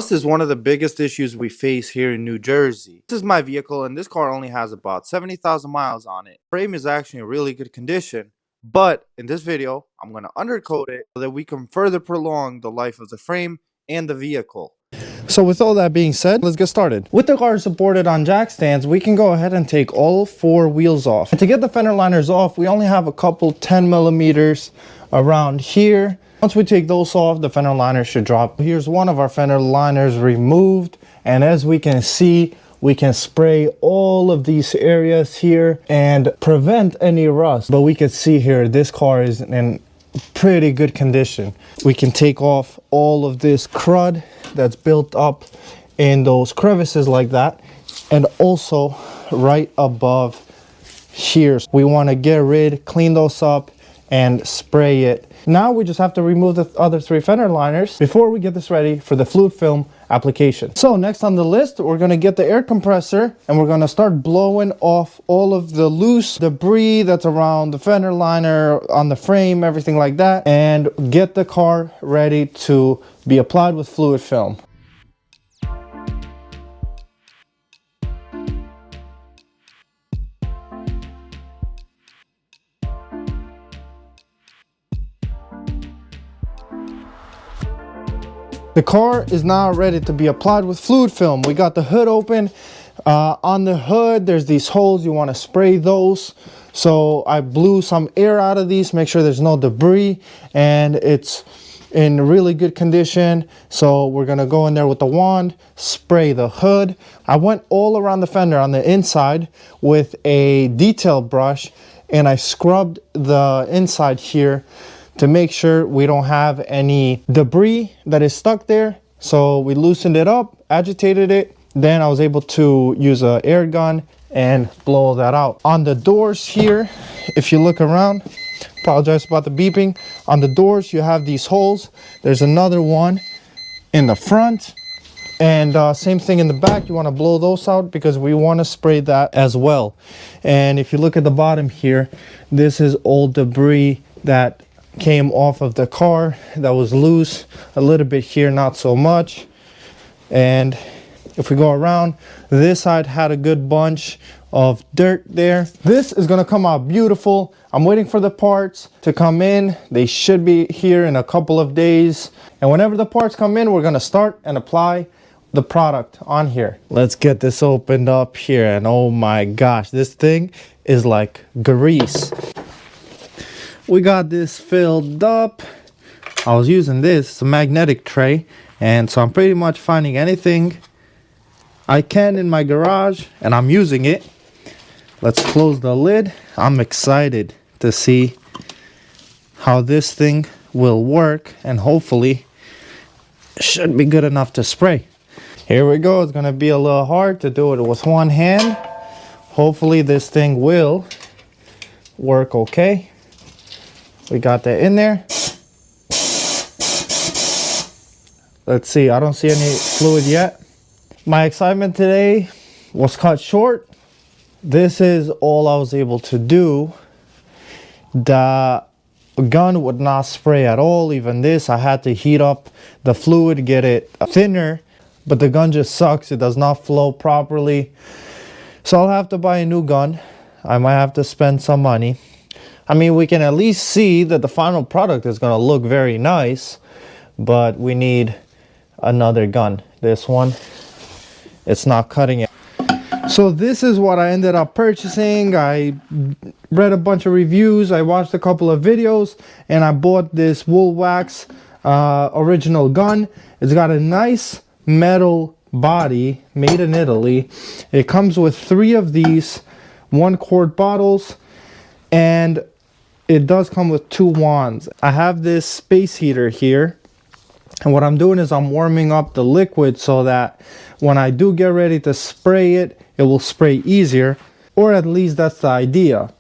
Rust is one of the biggest issues we face here in New Jersey. This is my vehicle and this car only has about 70,000 miles on it. The frame is actually in really good condition, but in this video, I'm going to undercoat it so that we can further prolong the life of the frame and the vehicle. So with all that being said, let's get started. With the car supported on jack stands, we can go ahead and take all 4 wheels off. And to get the fender liners off, we only have a couple 10 millimeters around here. Once we take those off, the fender liner should drop. Here's one of our fender liners removed, and as we can see, we can spray all of these areas here and prevent any rust. But we can see here, this car is in pretty good condition. We can take off all of this crud that's built up in those crevices like that, and also right above here. We want to get rid, clean those up, and spray it. Now we just have to remove the other 3 fender liners before we get this ready for the fluid film application. So next on the list, we're going to get the air compressor and we're going to start blowing off all of the loose debris that's around the fender liner, on the frame, everything like that, and get the car ready to be applied with fluid film. The car is now ready to be applied with fluid film. We got the hood open. On the hood, there's these holes. You want to spray those. So I blew some air out of these, make sure there's no debris, and it's in really good condition. So we're going to go in there with the wand, spray the hood. I went all around the fender on the inside with a detail brush, and I scrubbed the inside here to make sure we don't have any debris that is stuck there. So we loosened it up, agitated it, then I was able to use an air gun and blow that out. On the doors here, if you look around, apologize about the beeping, on the doors you have these holes. There's another one in the front, and same thing in the back. You want to blow those out because we want to spray that as well. And if you look at the bottom here, this is old debris that came off of the car that was loose. A little bit here, not so much. And if we go around, this side had a good bunch of dirt there. This is going to come out beautiful. I'm waiting for the parts to come in. They should be here in a couple of days, and whenever the parts come in, we're going to start and apply the product on here. Let's get this opened up here, and oh my gosh, this thing is like grease. We got this filled up. I was using this, it's a magnetic tray, and so I'm pretty much finding anything I can in my garage and I'm using it. Let's close the lid. I'm excited to see how this thing will work, and hopefully it should be good enough to spray. Here we go. It's gonna be a little hard to do it with one hand. Hopefully this thing will work okay. We got that in there. Let's see, I don't see any fluid yet. My excitement today was cut short. This is all I was able to do. The gun would not spray at all. Even this, I had to heat up the fluid, get it thinner, but the gun just sucks. It does not flow properly. So I'll have to buy a new gun. I might have to spend some money. I mean, we can at least see that the final product is going to look very nice, but we need another gun. This one, it's not cutting it. So this is what I ended up purchasing. I read a bunch of reviews, I watched a couple of videos, and I bought this wool wax original gun. It's got a nice metal body, made in Italy. It comes with 3 of these 1-quart bottles, and it does come with 2 wands. I have this space heater here, and what I'm doing is I'm warming up the liquid so that when I do get ready to spray it, it will spray easier, or at least that's the idea.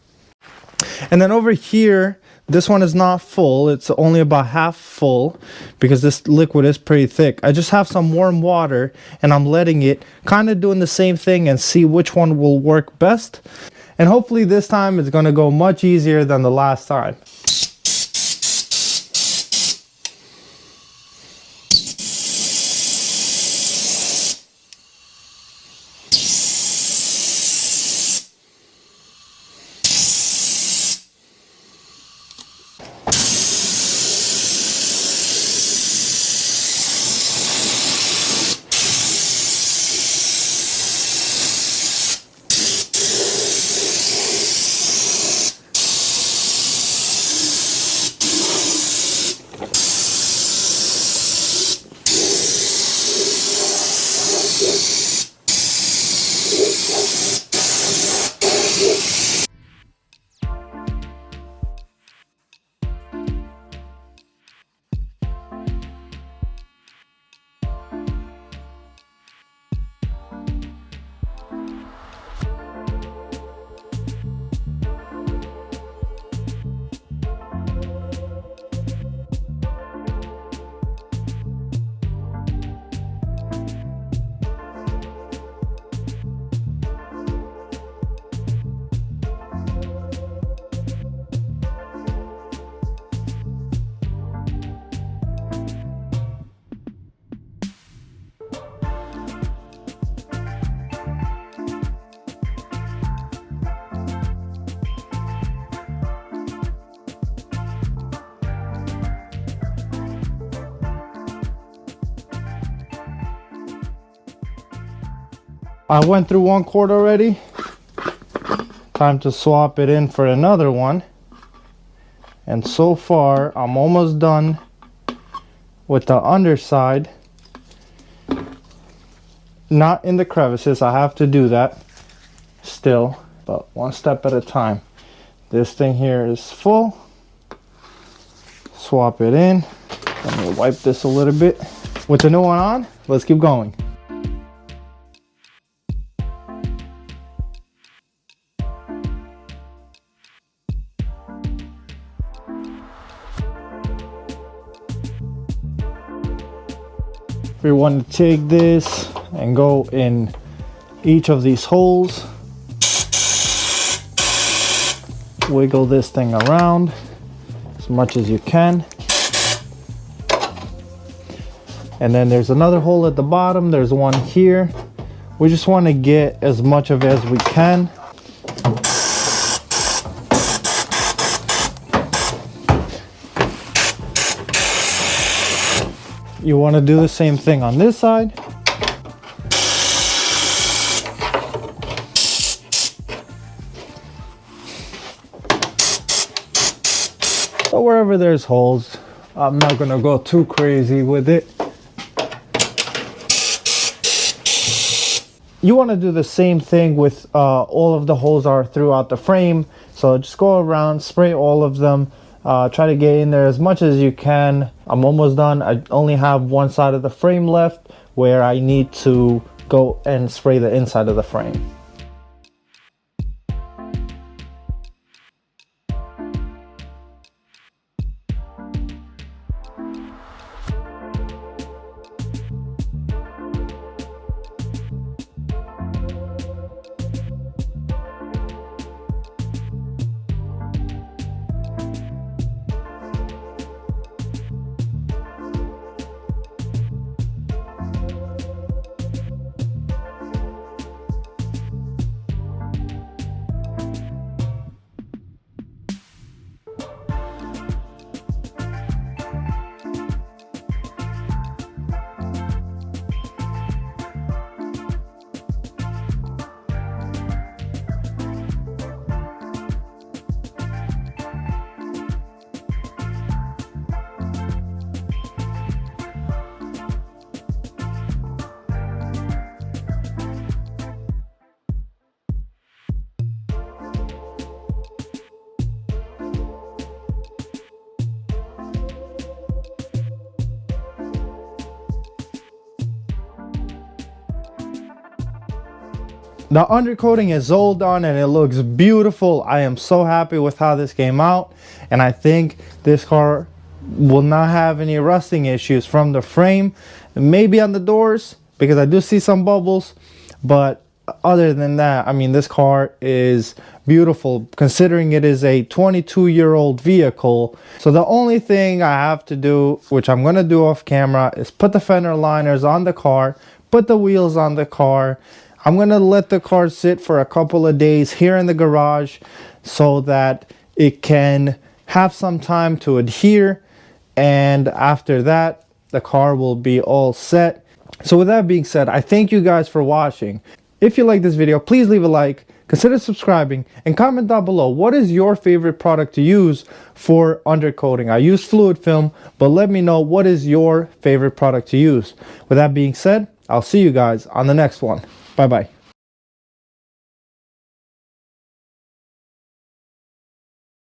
And then over here, this one is not full. It's only about half full because this liquid is pretty thick. I just have some warm water and I'm letting it, kind of doing the same thing, and see which one will work best. And hopefully this time it's going to go much easier than the last time. I went through one quart already. Time to swap it in for another one. And so far, I'm almost done with the underside. Not in the crevices, I have to do that still, but one step at a time. This thing here is full. Swap it in. Let me wipe this a little bit. With the new one on, let's keep going. We want to take this and go in each of these holes. Wiggle this thing around as much as you can. And then there's another hole at the bottom. There's one here. We just want to get as much of it as we can. You want to do the same thing on this side. So wherever there's holes, I'm not going to go too crazy with it. You want to do the same thing with all of the holes are throughout the frame. So just go around, spray all of them. Try to get in there as much as you can. I'm almost done. I only have one side of the frame left where I need to go and spray the inside of the frame. The undercoating is all done and it looks beautiful. I am so happy with how this came out, and I think this car will not have any rusting issues from the frame, maybe on the doors because I do see some bubbles, but other than that, I mean, this car is beautiful considering it is a 22-year-old vehicle. So the only thing I have to do, which I'm going to do off camera, is put the fender liners on the car, put the wheels on the car. I'm going to let the car sit for a couple of days here in the garage so that it can have some time to adhere, and after that the car will be all set. So with that being said, I thank you guys for watching. If you like this video, please leave a like, consider subscribing, and comment down below what is your favorite product to use for undercoating. I use fluid film, but let me know what is your favorite product to use. With that being said, I'll see you guys on the next one. Bye bye.